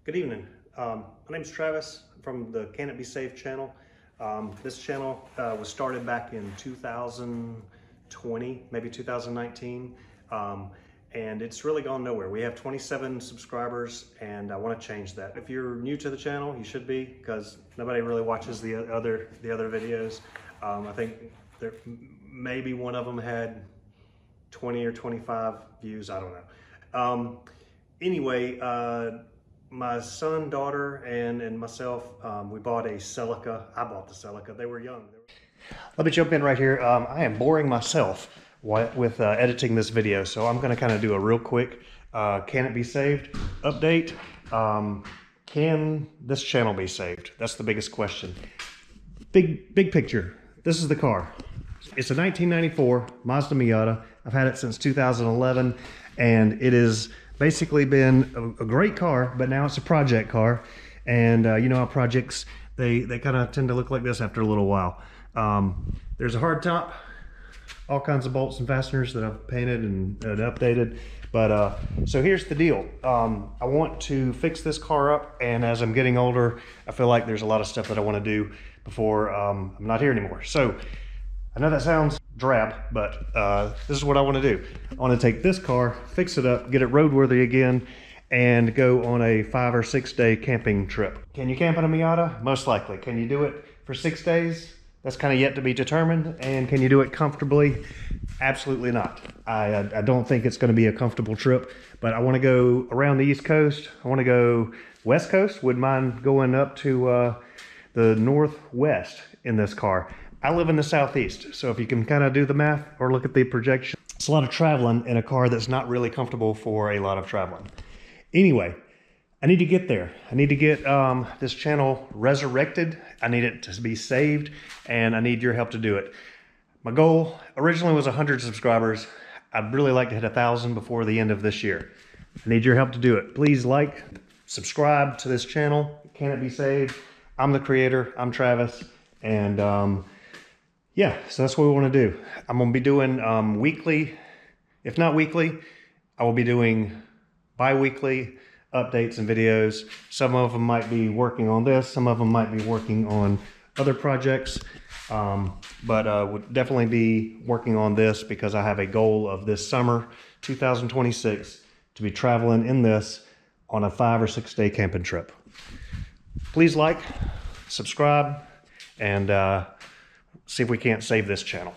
Good evening. My name's Travis from the Can It Be Saved channel. This channel was started back in 2020, maybe 2019, and it's really gone nowhere. We have 27 subscribers, and I want to change that. If you're new to the channel, you should be, because nobody really watches the other videos. I think maybe one of them had 20 or 25 views. I don't know. Anyway, my son, daughter, and myself, we bought a Celica. I bought the Celica. They were young. Let me jump in right here. I am boring myself with editing this video, so I'm going to kind of do a real quick Can It Be Saved update. Can this channel be saved? That's the biggest question. Big picture. This is the car. It's a 1994 Mazda Miata. I've had it since 2011, and it has basically been a great car, but now it's a project car. And you know how projects, they kind of tend to look like this after a little while. There's a hard top, all kinds of bolts and fasteners that I've painted and updated. But so here's the deal. I want to fix this car up, and as I'm getting older, I feel like there's a lot of stuff that I want to do before I'm not here anymore. So I know that sounds drab, but this is what I want to do. I want to take this car, fix it up, get it roadworthy again, and go on a 5 or 6 day camping trip. Can you camp in a Miata? Most likely. Can you do it for 6 days? That's kind of yet to be determined. And can you do it comfortably? Absolutely not. I don't think it's going to be a comfortable trip, but I want to go around the East Coast. I want to go West Coast. Wouldn't mind going up to the Northwest in this car. I live in the Southeast, so if you can kind of do the math or look at the projection, it's a lot of traveling in a car that's not really comfortable for a lot of traveling. Anyway, I need to get there. I need to get this channel resurrected. I need it to be saved, and I need your help to do it. My goal originally was 100 subscribers. I'd really like to hit 1,000 before the end of this year. I need your help to do it. Please like, subscribe to this channel. Can It Be Saved? I'm the creator. I'm Travis, and yeah, so that's what we want to do. I'm going to be doing weekly, if not weekly, I will be doing bi-weekly updates and videos. Some of them might be working on this, some of them might be working on other projects, but would definitely be working on this because I have a goal of this summer, 2026, to be traveling in this on a 5 or 6 day camping trip. Please like, subscribe, and see if we can't save this channel.